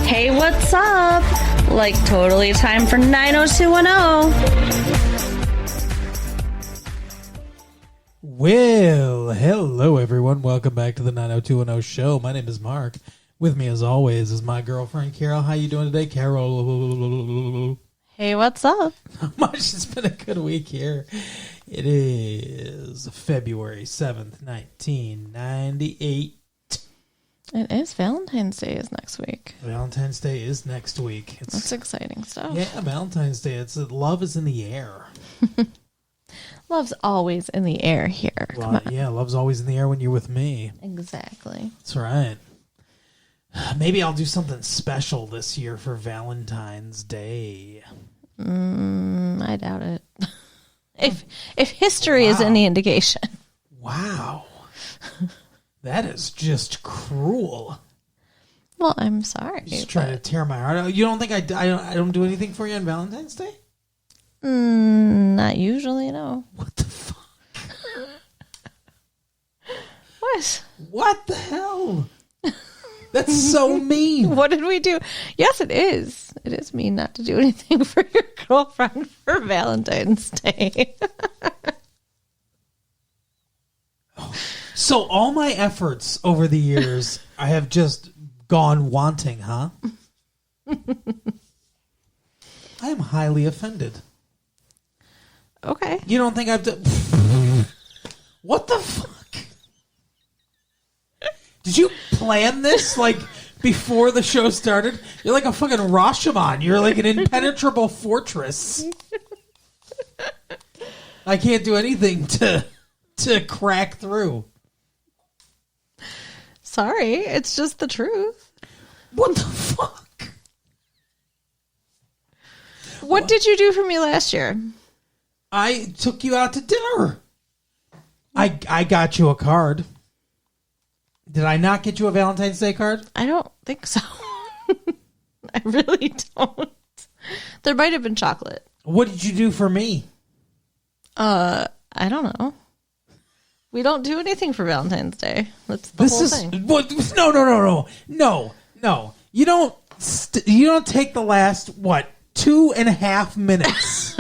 Hey, what's up? Like, totally time for 90210. Well, hello everyone. Welcome back to the 90210 show. My name is Mark. With me as always is my girlfriend Carol. How you doing today, Carol? Hey, what's up? Much. It's been a good week here. It is February 7th, 1998. It is Valentine's Day is next week. Valentine's Day is next week. That's exciting stuff. Yeah, Valentine's Day. Love is in the air. Love's always in the air here. Come on. Yeah, love's always in the air when you're with me. Exactly. That's right. Maybe I'll do something special this year for Valentine's Day. I doubt it. If history is any indication. Wow. That is just cruel. Well, I'm sorry. Just trying to tear my heart out. You don't think I don't do anything for you on Valentine's Day? Not usually, no. What the fuck? What? What the hell? That's so mean. What did we do? Yes, it is. It is mean not to do anything for your girlfriend for Valentine's Day. So all my efforts over the years, I have just gone wanting, huh? I am highly offended. Okay. You don't think I've done... What the fuck? Did you plan this, like, before the show started? You're like a fucking Rashomon. You're like an impenetrable fortress. I can't do anything to crack through. Sorry, it's just the truth. What the fuck? What did you do for me last year? I took you out to dinner. I got you a card. Did I not get you a Valentine's Day card? I don't think so. I really don't. There might have been chocolate. What did you do for me? I don't know. We don't do anything for Valentine's Day. That's the whole thing. What? No. You don't take the last 2.5 minutes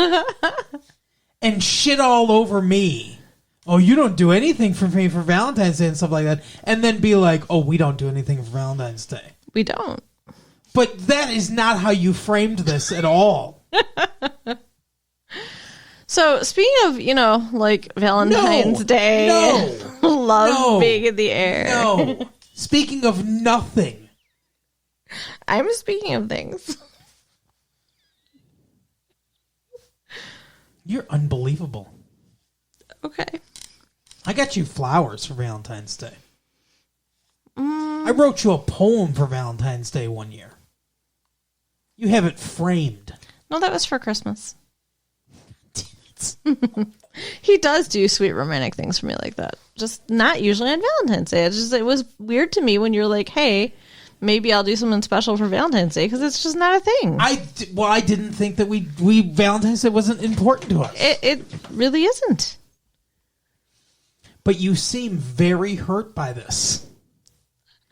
and shit all over me. Oh, you don't do anything for me for Valentine's Day and stuff like that, and then be like, oh, we don't do anything for Valentine's Day. We don't. But that is not how you framed this at all. So, speaking of, like Valentine's Day, love being in the air. No. Speaking of nothing. I'm speaking of things. You're unbelievable. Okay. I got you flowers for Valentine's Day. I wrote you a poem for Valentine's Day one year. You have it framed. No, that was for Christmas. He does do sweet romantic things for me like that. Just not usually on Valentine's Day. It was weird to me when you're like, hey, maybe I'll do something special for Valentine's Day, because it's just not a thing. I didn't think that we Valentine's Day wasn't important to us. It really isn't. But you seem very hurt by this.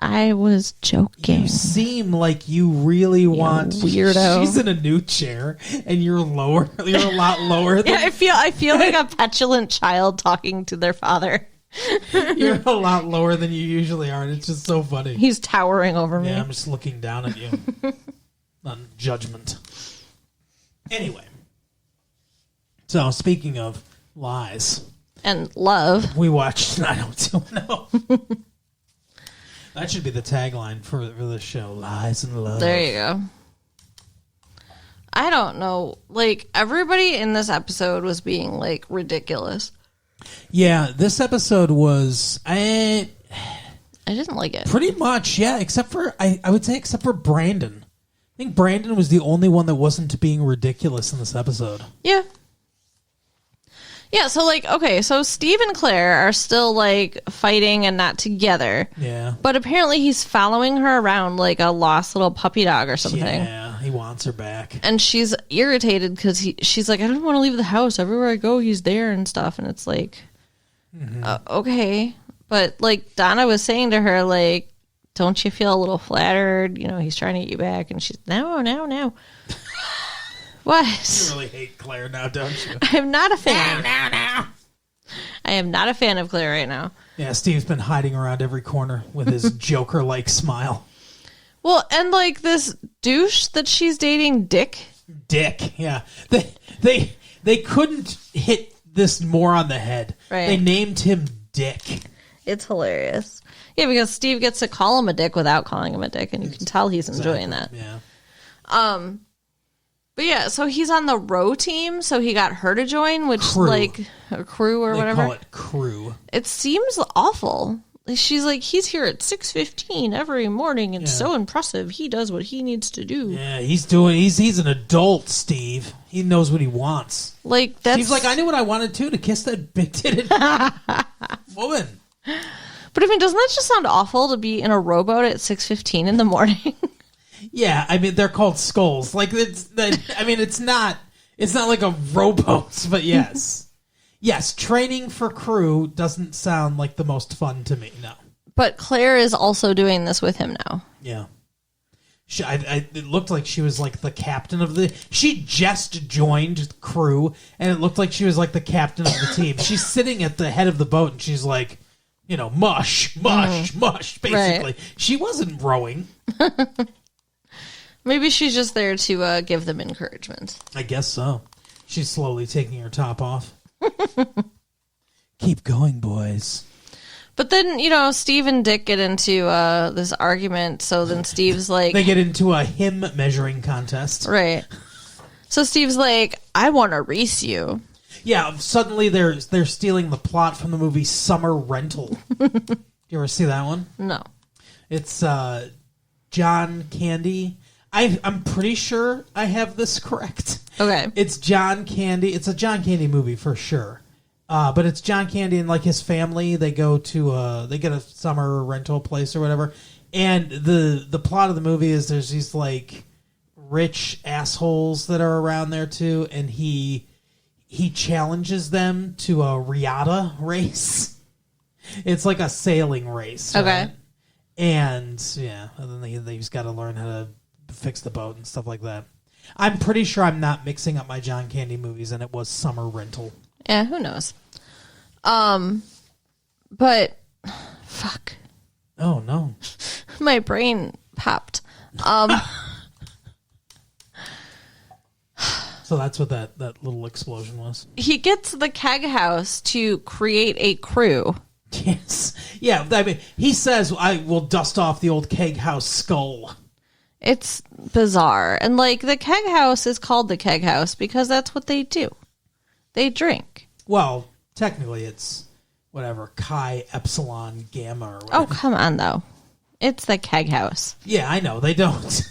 I was joking. You seem like you really want... Weirdo. She's in a new chair, and you're lower. You're a lot lower than... Yeah, I feel like a petulant child talking to their father. You're a lot lower than you usually are, and it's just so funny. He's towering over me. Yeah, I'm just looking down at you. Not judgment. Anyway. So, speaking of lies... And love. We watched 90210. That should be the tagline for the show. Lies and love. There you go. I don't know. Like, everybody in this episode was being, like, ridiculous. Yeah, this episode was... I didn't like it. Pretty much, yeah. Except for, I would say except for Brandon. I think Brandon was the only one that wasn't being ridiculous in this episode. Yeah. Yeah, so, like, okay, so Steve and Claire are still, like, fighting and not together. Yeah. But apparently he's following her around like a lost little puppy dog or something. Yeah, he wants her back. And she's irritated because she's like, I don't want to leave the house. Everywhere I go, he's there and stuff. And it's like, okay. But, like, Donna was saying to her, like, don't you feel a little flattered? You know, he's trying to get you back. And she's, no. What? You really hate Claire now, don't you? I'm not a fan. No. I am not a fan of Claire right now. Yeah, Steve's been hiding around every corner with his Joker-like smile. Well, and like this douche that she's dating, Dick. Dick, yeah. They couldn't hit this more on the head. Right. They named him Dick. It's hilarious. Yeah, because Steve gets to call him a dick without calling him a dick, and you can tell he's enjoying that. Yeah. But yeah, so he's on the row team, so he got her to join, which Crew. like a crew or They whatever. call it crew. It seems awful. She's like, he's here at 6:15 every morning, and so impressive. He does what he needs to do. Yeah, he's an adult, Steve. He knows what he wants. Like that's Steve's like, I knew what I wanted to kiss that big-titted woman. But I mean, doesn't that just sound awful to be in a rowboat at 6:15 in the morning? Yeah, I mean they're called skulls. Like it's not like a rowboat, but yes. Yes, training for crew doesn't sound like the most fun to me, no. But Claire is also doing this with him now. Yeah. It looked like she was like the captain of the... She just joined crew, and it looked like she was like the captain of the team. She's sitting at the head of the boat, and she's like, you know, mush, basically. Right. She wasn't rowing. Maybe she's just there to give them encouragement. I guess so. She's slowly taking her top off. Keep going, boys. But then, you know, Steve and Dick get into this argument. So then Steve's like... They get into a hymn measuring contest. Right. So Steve's like, I want to race you. Yeah, suddenly they're stealing the plot from the movie Summer Rental. You ever see that one? No. It's John Candy. I'm pretty sure I have this correct. Okay. It's John Candy. It's a John Candy movie for sure. But it's John Candy and like his family. They go to they get a summer rental place or whatever. And the plot of the movie is there's these like rich assholes that are around there too, and he challenges them to a regatta race. It's like a sailing race. Okay. Right? And yeah, and then they've got to learn how to fix the boat and stuff like that. I'm pretty sure I'm not mixing up my John Candy movies, and it was Summer Rental. Yeah, who knows? But fuck. Oh no. My brain popped. So that's what that little explosion was. He gets the keg house to create a crew. Yes. Yeah, I mean, he says, I will dust off the old keg house skull. It's bizarre. And like the keg house is called the keg house because that's what they do. They drink. Well, technically it's whatever, Chi Epsilon Gamma or whatever. Oh, come on though. It's the keg house. Yeah, I know. They don't.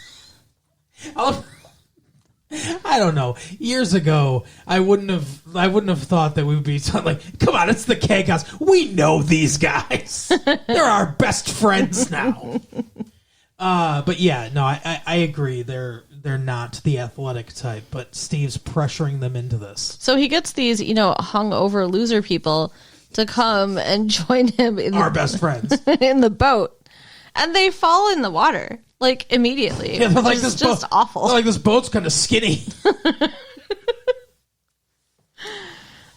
I don't know. Years ago, I wouldn't have thought that we would be like, come on, it's the keg house. We know these guys. They're our best friends now. But yeah, no, I agree. They're not the athletic type, but Steve's pressuring them into this. So he gets these, you know, hungover loser people to come and join him in Our best friends. in the boat. And they fall in the water, like, immediately. Yeah, they're which like is this just boat, awful. They're like, this boat's kind of skinny.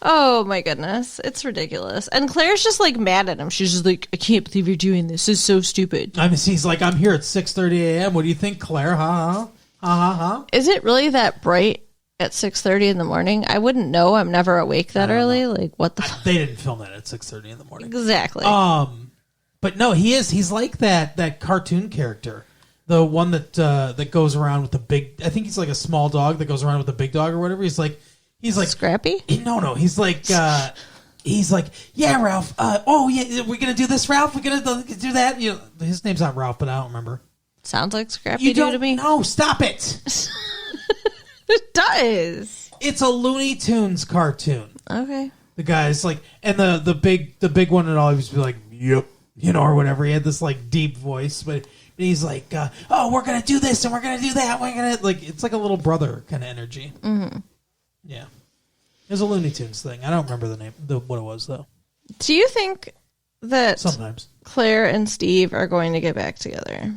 Oh, my goodness. It's ridiculous. And Claire's just, like, mad at him. She's just like, I can't believe you're doing this. This is so stupid. I mean, he's like, I'm here at 6:30 a.m. What do you think, Claire? Ha. Is it really that bright at 6:30 in the morning? I wouldn't know. I'm never awake that early. Like, what the fuck? They didn't film that at 6:30 in the morning. Exactly. But no, he's like that cartoon character, the one that goes around with the big. I think he's like a small dog that goes around with the big dog or whatever. He's like Scrappy? No, he's like yeah, Ralph. Oh yeah, we're gonna do this, Ralph. We're gonna do that. You know, his name's not Ralph, but I don't remember. Sounds like Scrappy You Doo don't to me. No, stop it. It does. It's a Looney Tunes cartoon. Okay. The guy's like, and the big one would always be like, yep, you know, or whatever. He had this like deep voice, but he's like, oh, we're gonna do this and we're gonna do that. We're gonna like, it's like a little brother kind of energy. Mm-hmm. Yeah, it was a Looney Tunes thing. I don't remember the name, what it was though. Do you think that Sometimes. Claire and Steve are going to get back together?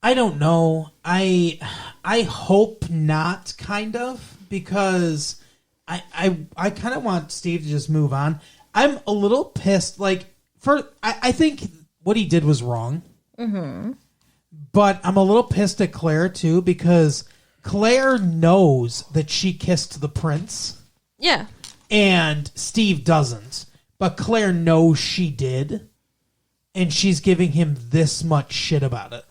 I don't know. I hope not, kind of, because I kind of want Steve to just move on. I'm a little pissed. Like, I think what he did was wrong. Mm-hmm. But I'm a little pissed at Claire, too, because Claire knows that she kissed the prince. Yeah. And Steve doesn't. But Claire knows she did. And she's giving him this much shit about it.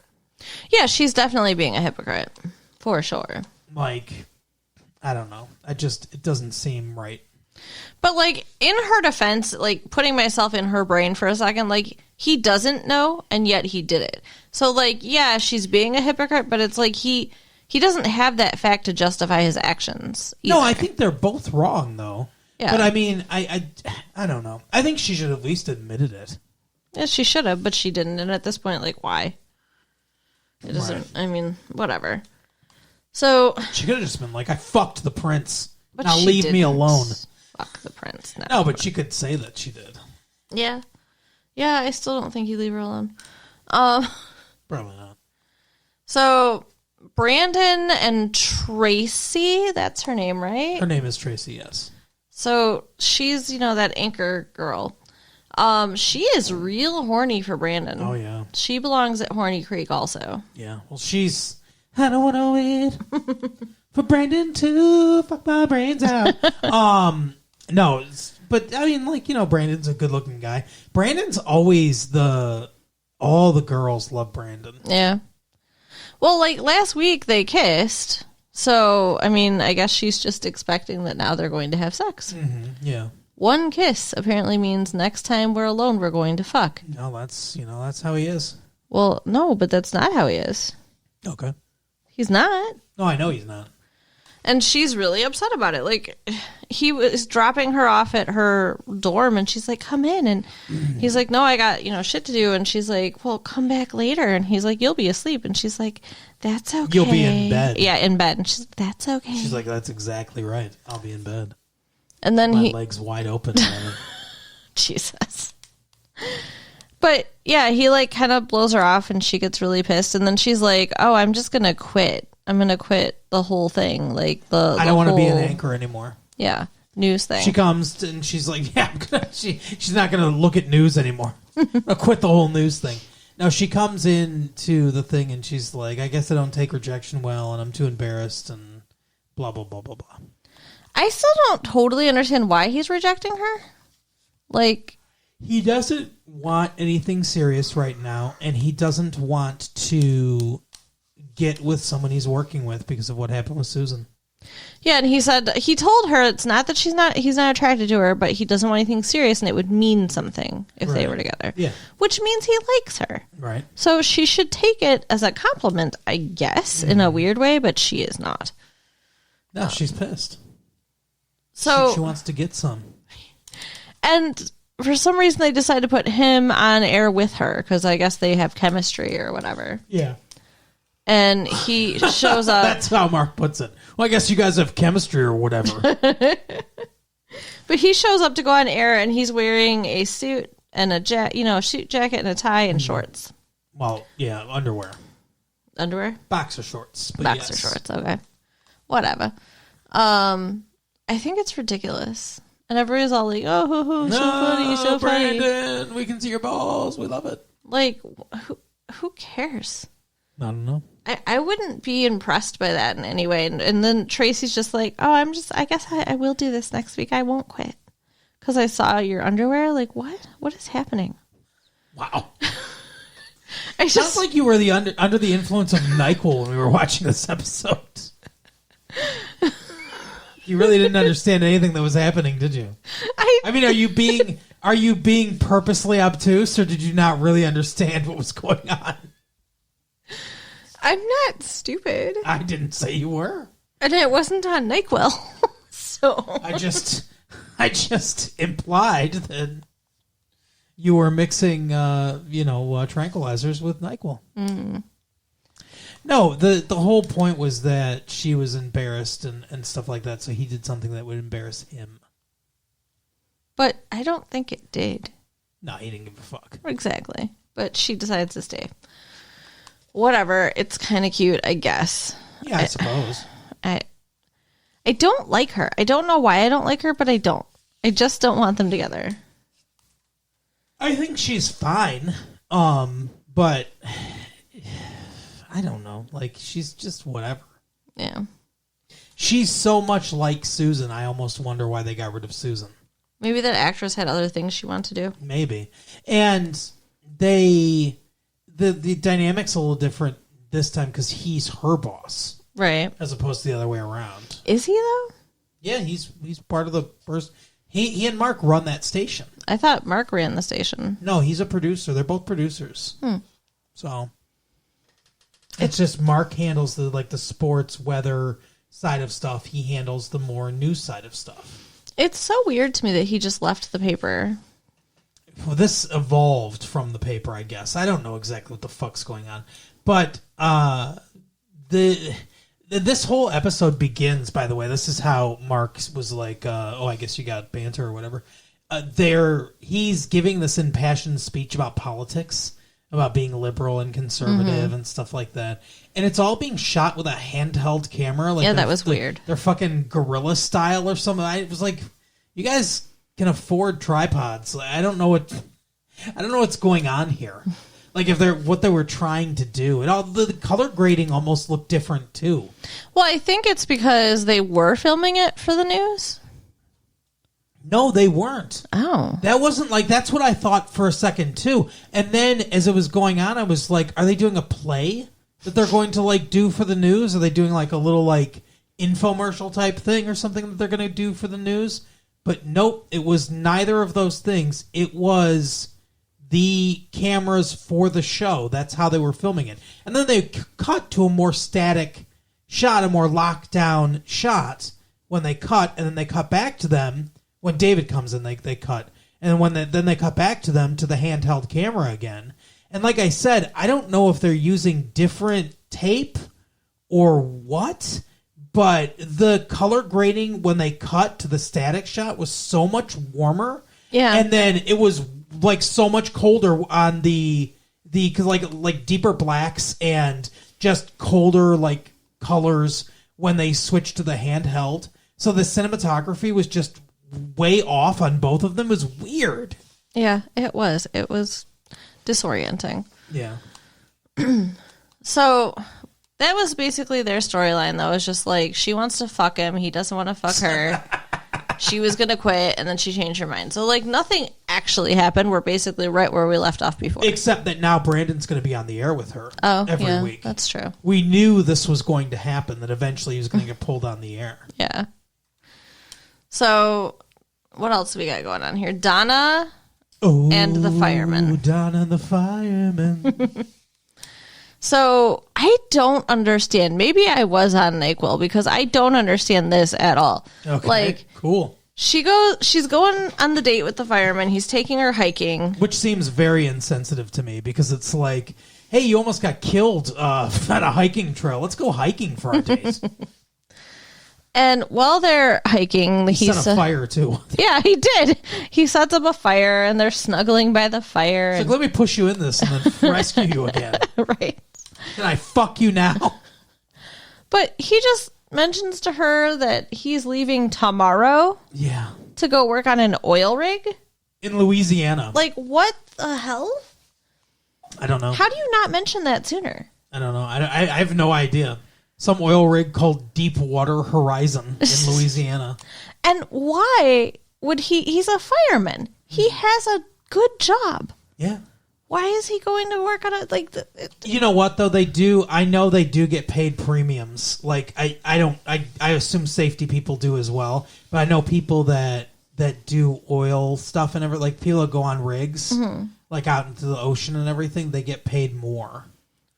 Yeah, she's definitely being a hypocrite. For sure. Like, I don't know. It doesn't seem right. But, like, in her defense, like, putting myself in her brain for a second, like, he doesn't know, and yet he did it. So, like, yeah, she's being a hypocrite, but it's like he doesn't have that fact to justify his actions either. No, I think they're both wrong, though. Yeah. But, I mean, I don't know. I think she should have at least admitted it. Yeah, she should have, but she didn't. And at this point, like, why? It doesn't, right. I mean, whatever. So. She could have just been like, I fucked the prince. But now leave me alone. Fuck the prince. No, but she could say that she did. Yeah. Yeah, I still don't think you leave her alone. Probably not. So, Brandon and Tracy, that's her name, right? Her name is Tracy, yes. So, she's, that anchor girl. She is real horny for Brandon. Oh, yeah. She belongs at Horny Creek also. Yeah. Well, I don't want to wait for Brandon to fuck my brains out. No, but I mean, like, Brandon's a good looking guy. Brandon's always all the girls love Brandon. Yeah. Well, like last week they kissed. So, I mean, I guess she's just expecting that now they're going to have sex. Mm-hmm. Yeah. One kiss apparently means next time we're alone, we're going to fuck. No, that's how he is. Well, no, but that's not how he is. Okay. He's not. No, I know he's not. And she's really upset about it. Like, he was dropping her off at her dorm, and she's like, come in. And he's like, no, I got, shit to do. And she's like, well, come back later. And he's like, you'll be asleep. And she's like, that's okay. You'll be in bed. Yeah, in bed. And she's like, that's okay. She's like, that's exactly right. I'll be in bed. And then my legs wide open. Jesus. But, yeah, he, like, kind of blows her off, and she gets really pissed. And then she's like, oh, I'm just going to quit. I'm going to quit the whole thing. Like, I don't want to be an anchor anymore. Yeah, news thing. She comes, and she's like, yeah, she's not going to look at news anymore. I'll quit the whole news thing. No, she comes into the thing, and she's like, I guess I don't take rejection well, and I'm too embarrassed, and blah, blah, blah, blah, blah. I still don't totally understand why he's rejecting her. Like, he doesn't want anything serious right now, and he doesn't want to get with someone he's working with because of what happened with Susan. Yeah, and he told her it's not that he's not attracted to her, but he doesn't want anything serious, and it would mean something if they were together. Yeah. Which means he likes her. Right. So she should take it as a compliment, I guess, in a weird way, but she is not. No, she's pissed. So she wants to get some. And for some reason, they decide to put him on air with her because I guess they have chemistry or whatever. Yeah. And he shows up. That's how Mark puts it. Well, I guess you guys have chemistry or whatever. But he shows up to go on air, and he's wearing a suit and a suit jacket and a tie and shorts. Well, yeah, underwear. Underwear? Boxer shorts. Boxer shorts, okay. Whatever. I think it's ridiculous. And everybody's all like, oh, so funny, so funny. Brandon, we can see your balls. We love it. Like, who cares? I don't know. I wouldn't be impressed by that in any way. And then Tracy's just like, oh, I guess I will do this next week. I won't quit. Because I saw your underwear. Like, what? What is happening? Wow. Sounds like you were under the influence of NyQuil when we were watching this episode. You really didn't understand anything that was happening, did you? I mean, are you being purposely obtuse, or did you not really understand what was going on? I'm not stupid. I didn't say you were. And it wasn't on NyQuil. So I just implied that you were mixing tranquilizers with NyQuil. Mm. No, the whole point was that she was embarrassed and stuff like that, so he did something that would embarrass him. But I don't think it did. No, he didn't give a fuck. Exactly. But she decides to stay. Whatever. It's kind of cute, I guess. Yeah, I suppose. I don't like her. I don't know why I don't like her, but I don't. I just don't want them together. I think she's fine. But I don't know. Like, she's just whatever. Yeah. She's so much like Susan, I almost wonder why they got rid of Susan. Maybe that actress had other things she wanted to do. Maybe. And the dynamic's a little different this time because he's her boss. Right. As opposed to the other way around. Is he, though? Yeah, he's part of the first... He and Mark run that station. I thought Mark ran the station. No, he's a producer. They're both producers. So it's just Mark handles the sports, weather side of stuff. He handles the more news side of stuff. It's so weird to me that he just left the paper. Well, this evolved from the paper, I guess. I don't know exactly what the fuck's going on. But this whole episode begins, by the way. This is how Mark was like, I guess you got banter or whatever. He's giving this impassioned speech about politics, about being liberal and conservative and stuff like that. And it's all being shot with a handheld camera. Like that was weird. They're fucking guerrilla style or something. I was like, you guys can afford tripods. I don't know what's going on here. Like what they were trying to do. And all the color grading almost looked different too. Well, I think it's because they were filming it for the news. No, they weren't. Oh. That wasn't like, that's what I thought for a second too. And then as it was going on, I was like, are they doing a play that they're going to like do for the news? Are they doing like a little like infomercial type thing or something that they're going to do for the news? But nope, it was neither of those things. It was the cameras for the show. That's how they were filming it. And then they cut to a more static shot, a more locked down shot when they cut, and then they cut back to them. When David comes in, they cut. And then they cut back to them to the handheld camera again. And like I said, I don't know if they're using different tape or what, but the color grading when they cut to the static shot was so much warmer. Yeah. And then it was like so much colder on the cause like deeper blacks and just colder like colors when they switched to the handheld. So the cinematography was just way off on both of them. It was weird. Yeah, it was. It was disorienting. Yeah. So that was basically their storyline, though. It was just like, she wants to fuck him. He doesn't want to fuck her. She was going to quit, and then she changed her mind. So, like, nothing actually happened. We're basically right where we left off before. Except that now Brandon's going to be on the air with her every week. That's true. We knew this was going to happen, that eventually he was going to get pulled on the air. Yeah. So, what else do we got going on here? Donna and the fireman. Donna and the fireman. So, I don't understand. Maybe I was on NyQuil because I don't understand this at all. Okay, like, cool. She's going on the date with the fireman. He's taking her hiking. Which seems very insensitive to me because it's like, hey, you almost got killed at a hiking trail. Let's go hiking for our date. And while they're hiking, he set a fire too. Yeah, he did. He sets up a fire and they're snuggling by the fire. It's like, let me push you in this and then rescue you again. Right. Can I fuck you now? But he just mentions to her that he's leaving tomorrow. Yeah. To go work on an oil rig. In Louisiana. Like, what the hell? I don't know. How do you not mention that sooner? I don't know. I have no idea. Some oil rig called Deepwater Horizon in Louisiana. And why would he's a fireman. He has a good job. Yeah. Why is he going to work on it? Like, you know what though? I know they do get paid premiums. Like I assume safety people do as well. But I know people that do oil stuff and everything, like people that go on rigs, like out into the ocean and everything, they get paid more.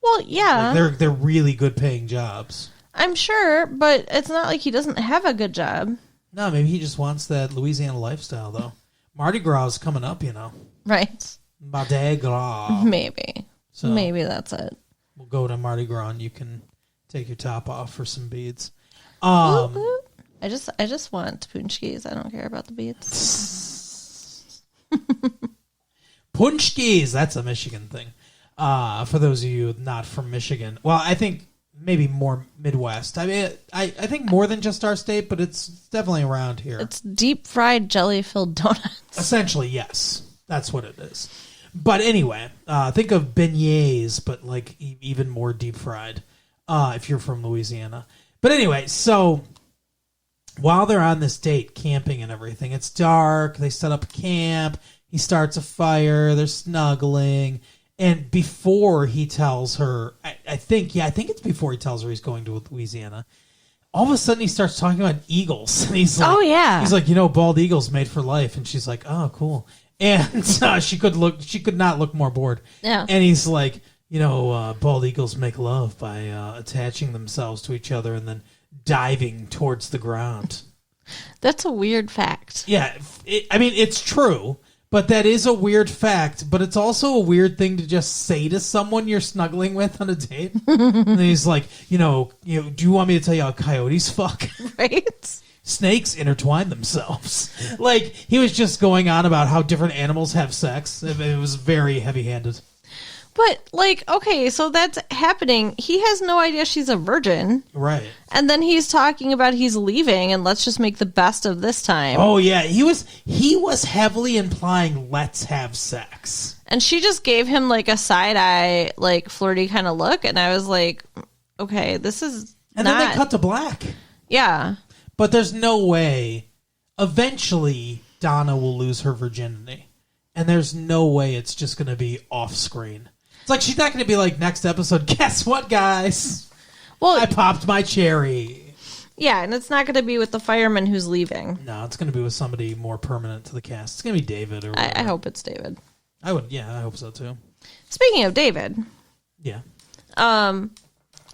Well, yeah. Like they're really good paying jobs. I'm sure, but it's not like he doesn't have a good job. No, maybe he just wants that Louisiana lifestyle though. Mardi Gras is coming up, you know. Right. Mardi Gras. Maybe. So maybe that's it. We'll go to Mardi Gras and you can take your top off for some beads. I just want punchkis. I don't care about the beads. Punchkis. That's a Michigan thing. For those of you not from Michigan. Well, I think maybe more Midwest. I mean, I think more than just our state, but it's definitely around here. It's deep fried jelly filled donuts. Essentially, yes. That's what it is. But anyway, think of beignets, but like even more deep fried if you're from Louisiana. But anyway, so while they're on this date, camping and everything, it's dark. They set up camp. He starts a fire. They're snuggling. And before he tells her, I think it's before he tells her he's going to Louisiana. All of a sudden, he starts talking about eagles. And he's like, oh, yeah. He's like, bald eagles made for life. And she's like, oh, cool. And she could not look more bored. Yeah. And he's like, bald eagles make love by attaching themselves to each other and then diving towards the ground. That's a weird fact. Yeah. It's true. But that is a weird fact, but it's also a weird thing to just say to someone you're snuggling with on a date. And he's like, do you want me to tell you how coyotes fuck? Right? Snakes intertwine themselves. Like, he was just going on about how different animals have sex. It was very heavy-handed. But, okay, so that's happening. He has no idea she's a virgin. Right. And then he's talking about he's leaving and let's just make the best of this time. Oh, yeah. He was heavily implying let's have sex. And she just gave him, a side-eye, flirty kind of look. And I was like, okay, this is And then they cut to black. Yeah. But there's no way. Eventually, Donna will lose her virginity. And there's no way it's just going to be off-screen. It's like she's not going to be like, next episode, guess what, guys? Well, I popped my cherry. Yeah, and it's not going to be with the fireman who's leaving. No, it's going to be with somebody more permanent to the cast. It's going to be David or whatever. I hope it's David. I hope so too. Speaking of David. Yeah.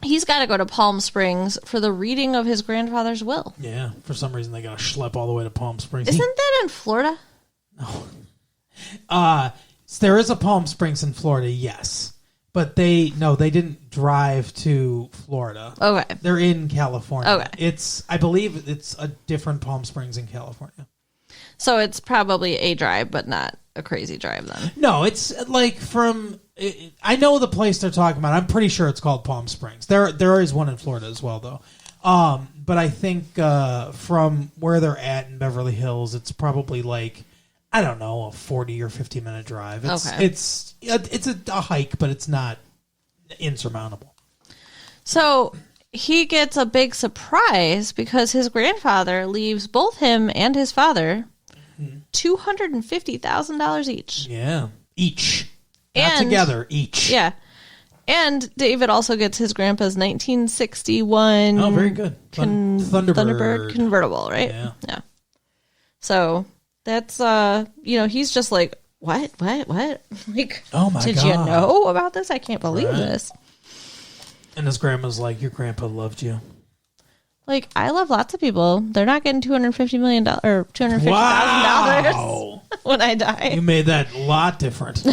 He's got to go to Palm Springs for the reading of his grandfather's will. Yeah, for some reason they got to schlep all the way to Palm Springs. Isn't that in Florida? No. There is a Palm Springs in Florida, yes. But they didn't drive to Florida. Okay. They're in California. Okay. I believe it's a different Palm Springs in California. So it's probably a drive, but not a crazy drive then. No, it's like I know the place they're talking about. I'm pretty sure it's called Palm Springs. There is one in Florida as well, though. But I think from where they're at in Beverly Hills, it's probably I don't know, a 40 or 50-minute drive. It's a hike, but it's not insurmountable. So he gets a big surprise because his grandfather leaves both him and his father $250,000 each. Yeah, each. Not together, each. Yeah. And David also gets his grandpa's 1961 very good. Thunderbird convertible, right? Yeah. So that's he's just like, what? Like, oh my did God. you know about this? I can't believe this. And his grandma's like, your grandpa loved you. Like, I love lots of people. They're not getting $250 million or $250,000 when I die. You made that a lot different.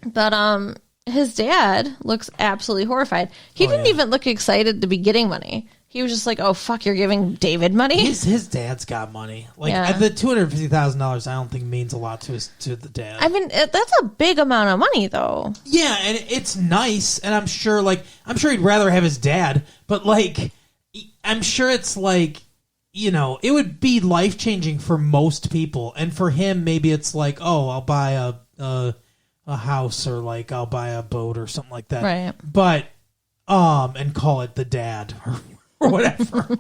But his dad looks absolutely horrified. He didn't even look excited to be getting money. He was just like, "Oh fuck, you're giving David money." His dad's got money. The $250,000, I don't think means a lot to the dad. I mean, that's a big amount of money, though. Yeah, and it's nice, and I'm sure he'd rather have his dad, but I'm sure it's it would be life changing for most people, and for him, maybe it's like, oh, I'll buy a house or I'll buy a boat or something like that, right? But and call it the dad or whatever.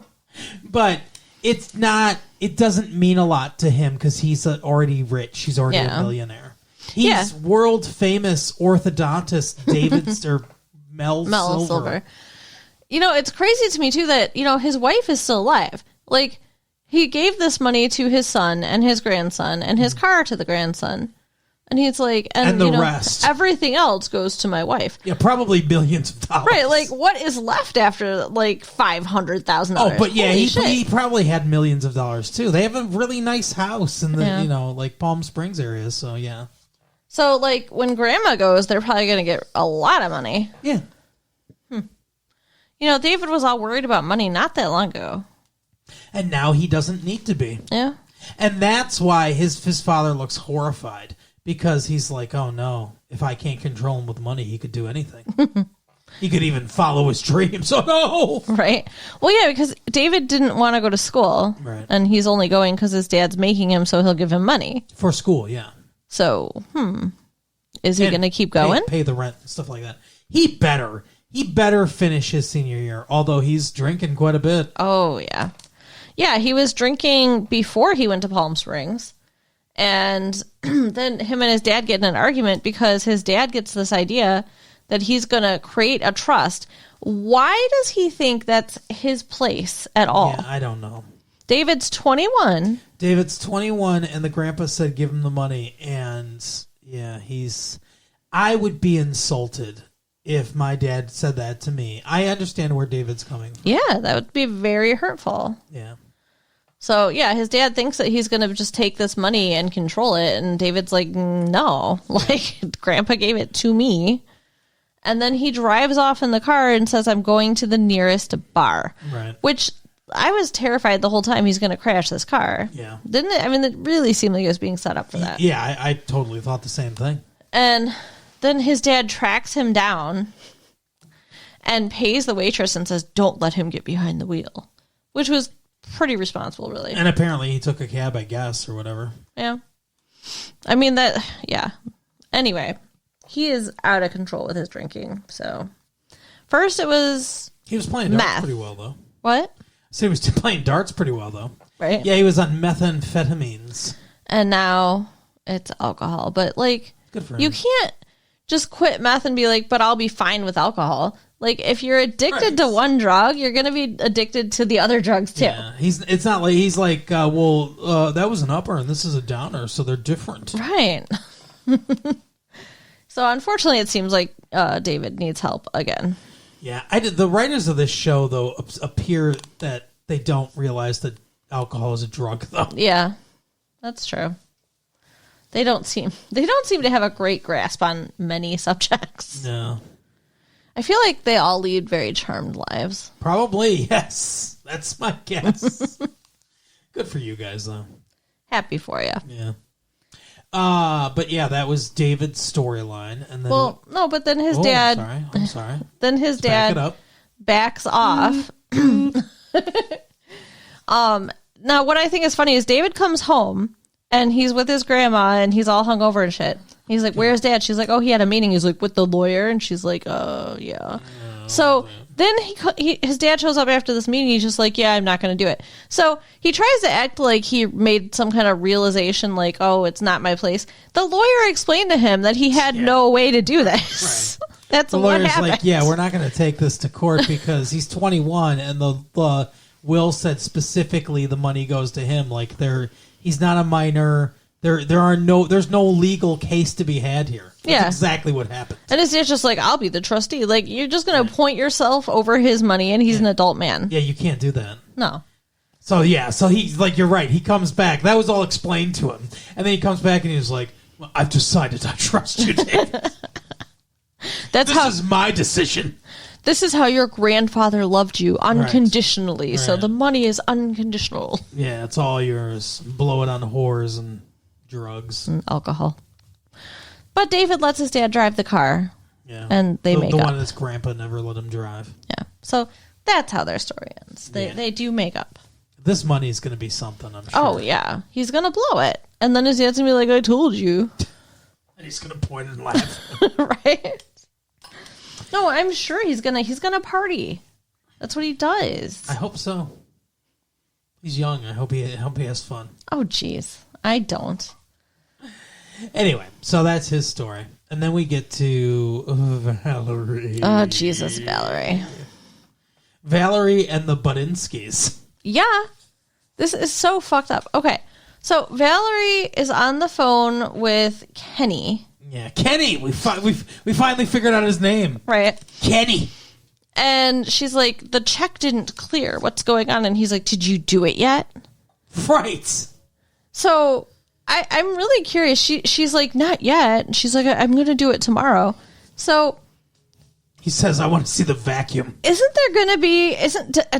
But it's not. It doesn't mean a lot to him because he's already rich. He's already a millionaire. He's world famous orthodontist David or Mel Silver. It's crazy to me too that his wife is still alive. Like, he gave this money to his son and his grandson and his car to the grandson. And he's like, and the rest, everything else goes to my wife. Yeah, probably billions of dollars. Right, like, what is left after $500,000? Oh, but yeah, he probably had millions of dollars too. They have a really nice house in the Palm Springs area, so yeah. So when Grandma goes, they're probably going to get a lot of money. Yeah. David was all worried about money not that long ago, and now he doesn't need to be. Yeah. And that's why his father looks horrified, because he's like, oh no, if I can't control him with money, he could do anything. He could even follow his dreams. Oh no! Right. Well, yeah, because David didn't want to go to school, Right. and he's only going because his dad's making him, so he'll give him money. For school, yeah. So, is he going to keep going? Pay the rent and stuff like that. He better finish his senior year, although he's drinking quite a bit. Oh, yeah. Yeah, he was drinking before he went to Palm Springs. And then him and his dad get in an argument because his dad gets this idea that he's going to create a trust. Why does he think that's his place at all? Yeah, I don't know. David's 21. David's 21, and the grandpa said give him the money. And, yeah, I would be insulted if my dad said that to me. I understand where David's coming from. Yeah, that would be very hurtful. Yeah. So, yeah, his dad thinks that he's going to just take this money and control it. And David's like, no, like, Grandpa gave it to me. And then he drives off in the car and says, I'm going to the nearest bar. Right. Which I was terrified the whole time he's going to crash this car. Yeah. Didn't it? I mean, it really seemed like it was being set up for that. Yeah, I totally thought the same thing. And then his dad tracks him down and pays the waitress and says, don't let him get behind the wheel. Which was pretty responsible, really. And apparently he took a cab, I guess, or whatever. Yeah. I mean, yeah. Anyway, he is out of control with his drinking. So, first it was He was playing darts meth. pretty well, though. What? So he was playing darts pretty well, though. Right? Yeah, he was on methamphetamines. And now it's alcohol. But, like, Good for him. you can't just quit meth and be like, but I'll be fine with alcohol. Like, if you're addicted to one drug, you're going to be addicted to the other drugs, too. Yeah, it's not like he's like, that was an upper and this is a downer, so they're different. Right. So, unfortunately, it seems like David needs help again. Yeah, the writers of this show, though, appear that they don't realize that alcohol is a drug, though. Yeah, that's true. They don't seem to have a great grasp on many subjects. No. I feel like they all lead very charmed lives. Probably, yes. That's my guess. Good for you guys, though. Happy for you. Yeah. But yeah, that was David's storyline, and then No, but then his dad. I'm sorry. Then his Back it dad up. backs off. Now, what I think is funny is David comes home and he's with his grandma and he's all hungover and shit. He's like, "Where's Dad?" She's like, "Oh, he had a meeting." He's like, "With the lawyer?" And she's like, yeah." So then his dad shows up after this meeting. He's just like, "Yeah, I'm not going to do it." So he tries to act like he made some kind of realization, like, "Oh, it's not my place." The lawyer explained to him that he had no way to do this. Right. That's The what lawyer's happened. like, "Yeah, we're not going to take this to court because he's 21, and the will said specifically the money goes to him. Like, he's not a minor. There's no legal case to be had here." That's exactly what happened. And it's just like, I'll be the trustee. Like, you're just going to appoint yourself over his money, and he's an adult man. Yeah, you can't do that. No. So he's like, you're right. He comes back. That was all explained to him, and then he comes back and he's like, well, "I've decided I trust you, David. This is my decision. This is how your grandfather loved you unconditionally. Right. So the money is unconditional. Yeah, it's all yours. Blow it on whores and drugs, Alcohol. But David lets his dad drive the car. Yeah, And they make the up. one that's grandpa never let him drive. Yeah. So that's how their story ends. They do make up. This money is going to be something, I'm sure. Oh, yeah. He's going to blow it. And then his dad's going to be like, "I told you." And he's going to point and laugh. Right? No, I'm sure he's gonna party. That's what he does. I hope so. He's young. I hope he has fun. Oh, jeez. I don't. Anyway, so that's his story. And then we get to Valerie. Oh, Jesus, Valerie. Valerie and the Budinskis. Yeah. This is so fucked up. Okay. So Valerie is on the phone with Kenny. Yeah, Kenny. We finally figured out his name. Right. Kenny. And she's like, "The check didn't clear. What's going on?" And he's like, "Did you do it yet?" Right. So I'm really curious. She's like, "Not yet." She's like, "I'm going to do it tomorrow." So He says, I want to see the vacuum. Isn't there going to be,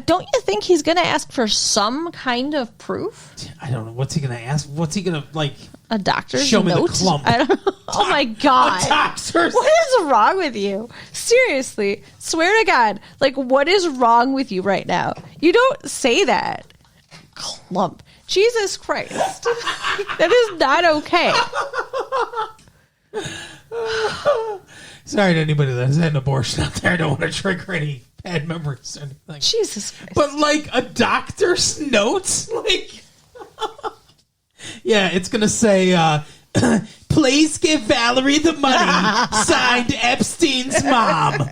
don't you think he's going to ask for some kind of proof? I don't know. What's he going to ask? What's he going to, like... A doctor's show me note? the clump. I don't know. Oh my God. A doctor's... What is wrong with you? Seriously. Swear to God. Like, what is wrong with you right now? You don't say that. Clump. Jesus Christ. That is not okay. Sorry to anybody that has had an abortion out there. I don't want to trigger any bad memories or anything. Jesus Christ. But, like, a doctor's notes? Like, yeah, it's going to say, please give Valerie the money. Signed, Epstein's mom.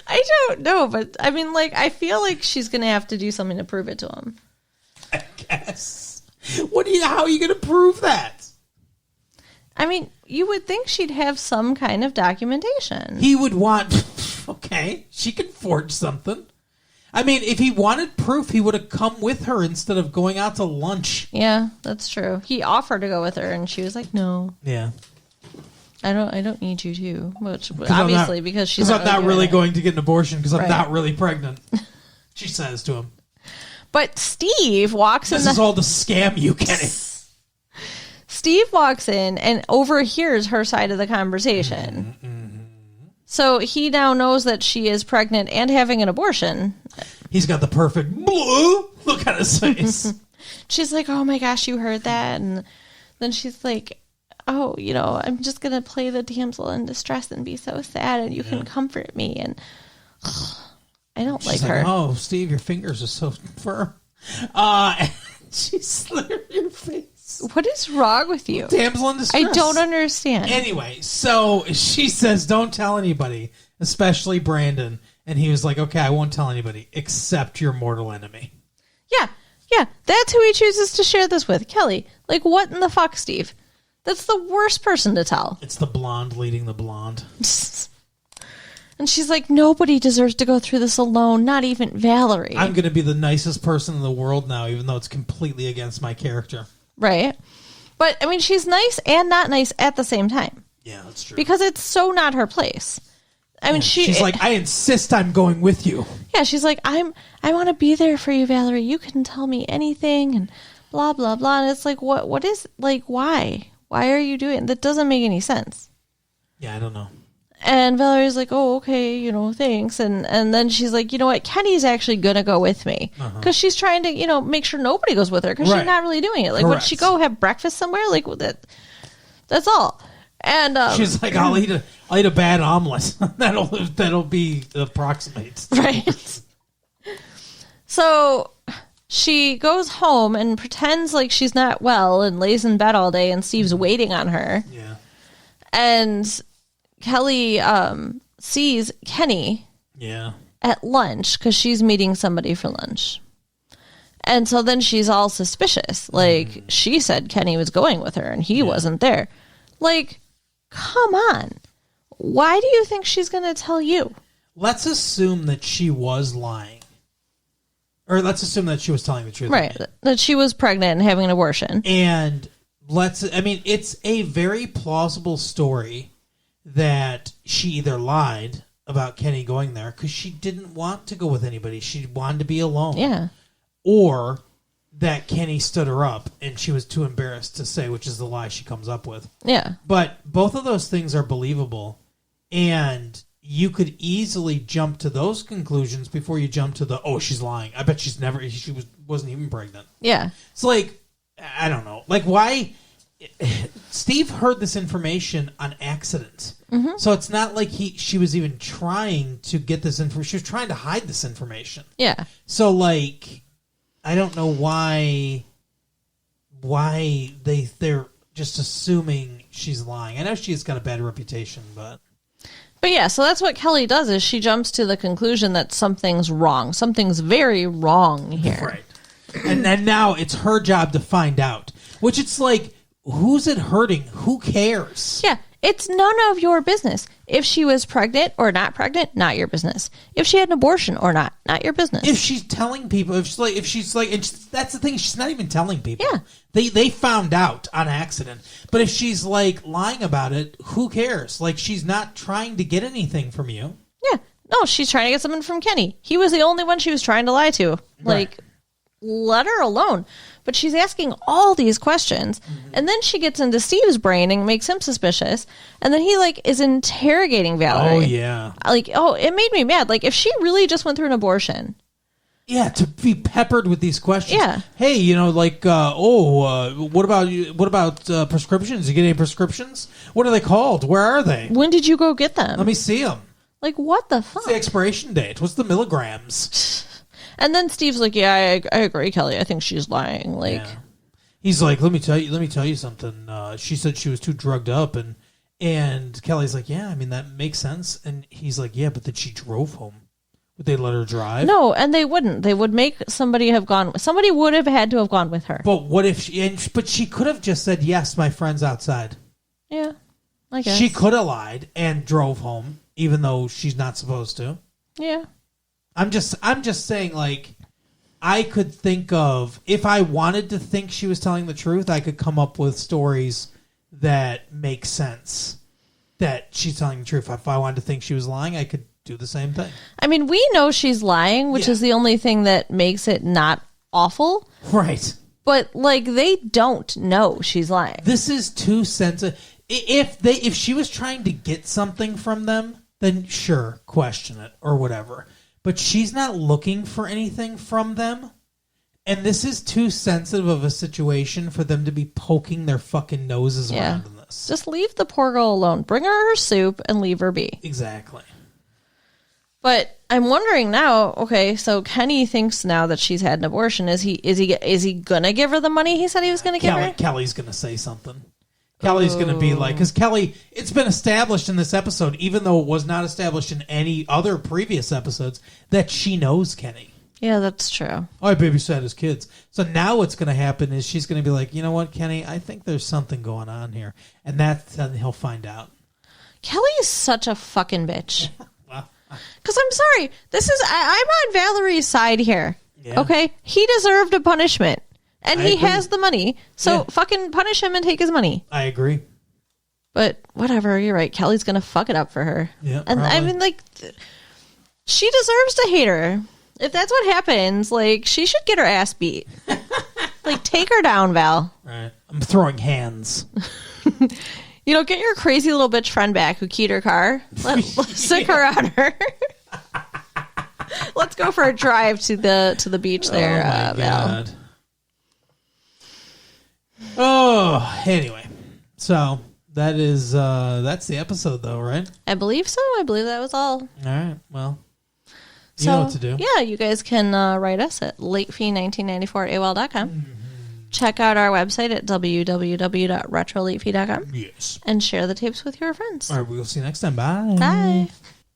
I don't know, but, I mean, like, I feel like she's going to have to do something to prove it to him. I guess. How are you going to prove that? I mean, you would think she'd have some kind of documentation. He would want... Okay, she can forge something. I mean, if he wanted proof, he would have come with her instead of going out to lunch. Yeah, that's true. He offered to go with her, and she was like, "No, Yeah, I don't need you to." Which obviously because she's I'm not really going to get an abortion because I'm Right. not really pregnant. She says to him. But Steve walks in. This is all to scam you, Kenny. Steve walks in and overhears her side of the conversation. So he now knows that she is pregnant and having an abortion. He's got the perfect look on his face. She's like, "Oh my gosh, you heard that?" And then she's like, "Oh, I'm just going to play the damsel in distress and be so sad, and you can comfort me." And I don't She's like her. Oh, Steve, your fingers are so firm. And she slid your face. What is wrong with you? Damsel in distress. I don't understand. Anyway, so she says, don't tell anybody, especially Brandon. And he was like, okay, I won't tell anybody except your mortal enemy. Yeah, that's who he chooses to share this with, Kelly. Like, what in the fuck, Steve? That's the worst person to tell. It's the blonde leading the blonde. And she's like, nobody deserves to go through this alone, not even Valerie. I'm going to be the nicest person in the world now, even though it's completely against my character. Right. But, I mean, she's nice and not nice at the same time. Yeah, that's true. Because it's so not her place. I mean, she's like, I insist I'm going with you. Yeah, she's like, I want to be there for you, Valerie. You can tell me anything and blah, blah, blah. And it's like, what is, like, why? Why are you doing that? Doesn't make any sense. Yeah, I don't know. And Valerie's like, oh, okay, thanks. And then she's like, you know what? Kenny's actually going to go with me. Because she's trying to, make sure nobody goes with her. Because Right. she's not really doing it. Like, would she go have breakfast somewhere? Like, that's all. And she's like, I'll eat a bad omelet. that'll be approximate. Right. So she goes home and pretends like she's not well and lays in bed all day, and Steve's waiting on her. Yeah. And Kelly sees Kenny at lunch because she's meeting somebody for lunch. And so then she's all suspicious. Like, she said Kenny was going with her and he wasn't there. Like, come on. Why do you think she's going to tell you? Let's assume that she was lying. Or let's assume that she was telling the truth. Right. That she was pregnant and having an abortion. And it's a very plausible story that she either lied about Kenny going there because she didn't want to go with anybody. She wanted to be alone. Yeah. Or that Kenny stood her up and she was too embarrassed to say, which is the lie she comes up with. Yeah. But both of those things are believable. And you could easily jump to those conclusions before you jump to the, oh, she's lying. I bet she wasn't even pregnant. Yeah. It's like, I don't know. Like, why? Steve heard this information on accident. Mm-hmm. So it's not like she was even trying to get this information. She was trying to hide this information. Yeah. So, like, I don't know why they're just assuming she's lying. I know she's got a bad reputation, but yeah, so that's what Kelly does, is she jumps to the conclusion that something's wrong. Something's very wrong here. Right. And then now it's her job to find out. Which it's like, who's it hurting? Who cares? Yeah, It's none of your business. If she was pregnant or not pregnant, not your business. If she had an abortion or not your business. If she's telling people, if she's like, and that's the thing, she's not even telling people. Yeah. They found out on accident. But if she's like lying about it, who cares? Like, she's not trying to get anything from you. Yeah. No, she's trying to get something from Kenny. He was the only one she was trying to lie to. Like, let her alone. But she's asking all these questions, and then she gets into Steve's brain and makes him suspicious, and then he, like, is interrogating Valerie. Oh, yeah. Like, it made me mad. Like, if she really just went through an abortion. Yeah, to be peppered with these questions. Yeah. Hey, you know, like, what about prescriptions? You get any prescriptions? What are they called? Where are they? When did you go get them? Let me see them. Like, what the fuck? What's the expiration date? What's the milligrams? And then Steve's like, yeah, I agree, Kelly. I think she's lying. Like, Yeah. He's like, let me tell you something. She said she was too drugged up, and Kelly's like, yeah, I mean, that makes sense. And he's like, yeah, but then she drove home. Would they let her drive? no, and they wouldn't. They would make somebody have gone. Somebody would have had to have gone with her. But what if but she could have just said, yes, my friend's outside. Yeah, I guess. She could have lied and drove home, even though she's not supposed to. Yeah. I'm just saying, like, I could think of, if I wanted to think she was telling the truth, I could come up with stories that make sense that she's telling the truth. If I wanted to think she was lying, I could do the same thing. I mean, we know she's lying, which is the only thing that makes it not awful. Right. But, like, they don't know she's lying. This is too sensitive. If she was trying to get something from them, then sure, question it or whatever. But she's not looking for anything from them. And this is too sensitive of a situation for them to be poking their fucking noses around in this. Just leave the poor girl alone. Bring her soup and leave her be. Exactly. But I'm wondering now, okay, so Kenny thinks now that she's had an abortion. Is he gonna give her the money he said he was gonna give her? Kelly's gonna say something. Kelly's going to be like, because Kelly, it's been established in this episode, even though it was not established in any other previous episodes, that she knows Kenny. Yeah, that's true. I babysat his kids. So now what's going to happen is she's going to be like, you know what, Kenny, I think there's something going on here. And then he'll find out. Kelly is such a fucking bitch. Well, Because I'm sorry, I'm on Valerie's side here. Yeah. Okay? He deserved a punishment. And he agree. has the money. So fucking punish him and take his money. I agree. But whatever, you're right. Kelly's going to fuck it up for her. Yeah, and probably. I mean, like, she deserves to hate her. If that's what happens, like, she should get her ass beat. Like, take her down, Val. Right. I'm throwing hands. You know, get your crazy little bitch friend back who keyed her car. Let's sick her on her. Let's go for a drive to the beach there, Oh, my Val. God. Oh, anyway. So, that's the episode, though, right? I believe so. I believe that was all. All right. Well, you know what to do. Yeah, you guys can write us at latefee1994@AOL.com. Check out our website at www.retrolatefee.com Yes. and share the tapes with your friends. All right. We'll see you next time. Bye. Bye.